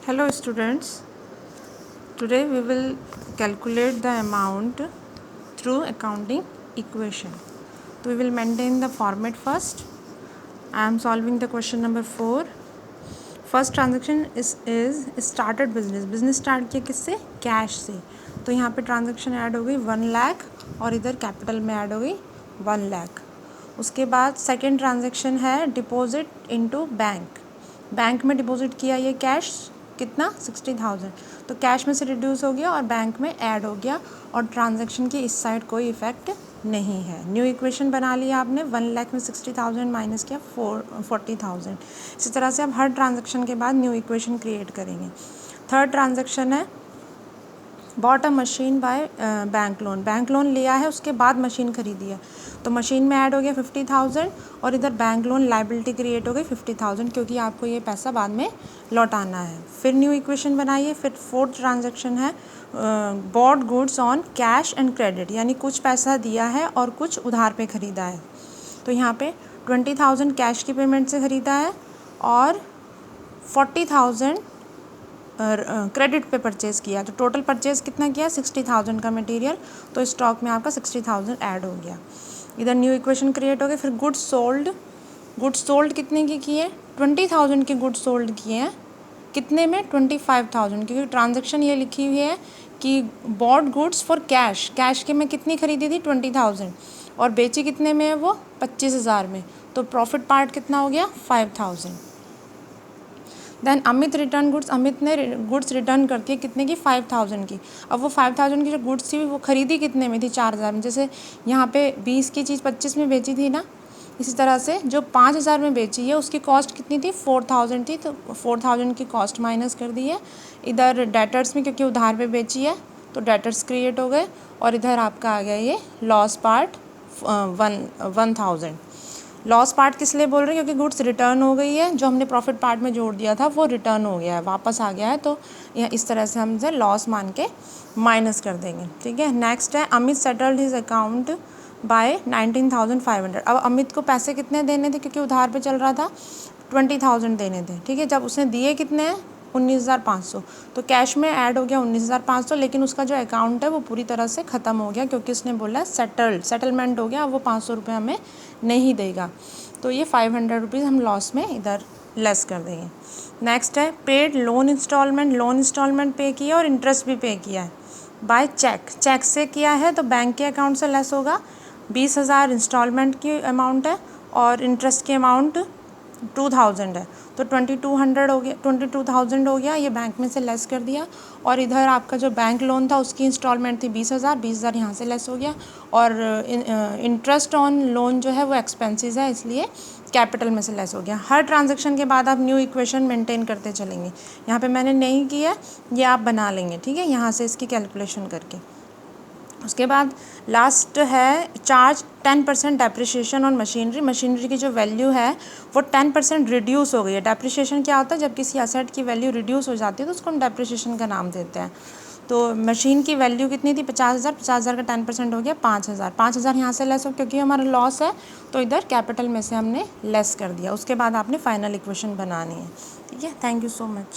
Hello students, today we will calculate the amount through accounting equation. So we will maintain the format first. I am solving the question number 4. First transaction is started business. Business start किया किससे? Cash से. तो यहाँ पे transaction add हो गई 1 लाख और इधर कैपिटल में ऐड हो गई 1 लाख. उसके बाद सेकेंड ट्रांजेक्शन है डिपॉजिट इनटू बैंक. बैंक में डिपॉजिट किया ये कैश कितना 60,000. तो कैश में से रिड्यूस हो गया और बैंक में ऐड हो गया और ट्रांजैक्शन की इस साइड कोई इफ़ेक्ट नहीं है. न्यू इक्वेशन बना लिया आपने. 1 लाख में 60,000 माइनस किया 40,000. इसी तरह से आप हर ट्रांजैक्शन के बाद न्यू इक्वेशन क्रिएट करेंगे. थर्ड ट्रांजैक्शन है bought a machine by bank loan. Bank loan लिया है उसके बाद मशीन खरीदी है तो मशीन में ऐड हो गया 50,000 और इधर बैंक लोन लाइबिलिटी क्रिएट हो गई 50,000 क्योंकि आपको ये पैसा बाद में लौटाना है. फिर न्यू इक्वेशन बनाइए. फिर फोर्थ ट्रांजैक्शन है bought goods on cash and credit, यानी कुछ पैसा दिया है और कुछ उधार पे ख़रीदा है. तो यहाँ पे 20,000 कैश की पेमेंट से ख़रीदा है और 40,000 क्रेडिट पे परचेज़ किया. तो टोटल परचेज़ कितना किया 60,000 का मटेरियल. तो स्टॉक में आपका 60,000 ऐड हो गया. इधर न्यू इक्वेशन क्रिएट हो गई. फिर गुड्स सोल्ड कितने की किए 20,000 के गुड्स सोल्ड किए हैं. कितने में 25,000, क्योंकि ट्रांजैक्शन ये लिखी हुई है कि bought goods for cash. Cash के में कितनी खरीदी थी 20,000 और बेची कितने में है वो 25,000 में. तो प्रॉफिट पार्ट कितना हो गया 5,000. Then Amit return goods. Amit ने गुड्स रिटर्न करती है कितने की 5,000 की. अब वो 5,000 की जो गुड्स थी वो खरीदी कितने में थी 4,000 में. जैसे यहाँ पे 20 की चीज़ 25 में बेची थी ना, इसी तरह से जो 5,000 में बेची है उसकी कॉस्ट कितनी थी 4,000 थी. तो 4,000 की कॉस्ट माइनस कर दी है. इधर डेटर्स में क्योंकि उधार पे बेची है तो डेटर्स क्रिएट हो गए और इधर आपका आ गया ये लॉस पार्ट 1,000. लॉस पार्ट किस लिए बोल रहे हैं क्योंकि गुड्स रिटर्न हो गई है. जो हमने प्रॉफिट पार्ट में जोड़ दिया था वो रिटर्न हो गया है, वापस आ गया है. तो यह इस तरह से हम इसे लॉस मान के माइनस कर देंगे. ठीक है. नेक्स्ट है Amit settled his account by 19,500. अब अमित को पैसे कितने देने थे क्योंकि उधार पे चल रहा था 20,000 देने थे. ठीक है. जब उसने दिए कितने हैं 19,500. तो कैश में ऐड हो गया 19,500, लेकिन उसका जो अकाउंट है वो पूरी तरह से ख़त्म हो गया क्योंकि उसने बोला सेटलमेंट हो गया. अब वो 500 रुपये हमें नहीं देगा. तो ये 500 रुपीज़ हम लॉस में इधर लेस कर देंगे. नेक्स्ट है paid loan installment. Loan installment pay किया और इंटरेस्ट भी पे किया है बाय चेक. चेक से किया है तो बैंक के अकाउंट से लेस होगा. 20,000 इंस्टॉलमेंट की अमाउंट है और इंटरेस्ट की अमाउंट 2,000 है. तो 2,200 हो गया 22,000 हो गया. ये बैंक में से लेस कर दिया. और इधर आपका जो बैंक लोन था उसकी इंस्टॉलमेंट थी 20,000 यहाँ से लेस हो गया. और इंटरेस्ट ऑन लोन जो है वो एक्सपेंसेस है इसलिए कैपिटल में से लेस हो गया. हर ट्रांजैक्शन के बाद आप न्यू इक्वेशन मेंटेन करते चलेंगे. यहाँ पे मैंने नहीं किया, ये आप बना लेंगे. ठीक है. यहाँ से इसकी कैलकुलेशन करके उसके बाद लास्ट है charge 10% depreciation on machinery. Machinery की जो वैल्यू है वो 10% रिड्यूस हो गई है. डेप्रिसिएशन क्या होता है जब किसी एसेट की वैल्यू रिड्यूस हो जाती है तो उसको हम डेप्रिसिएशन का नाम देते हैं. तो मशीन की वैल्यू कितनी थी 50,000 का 10% हो गया 5,000. 5,000 यहाँ से लेस हो क्योंकि हमारा लॉस है तो इधर कैपिटल में से हमने लेस कर दिया. उसके बाद आपने फाइनल इक्वेशन बनानी है. ठीक है. Thank you so much.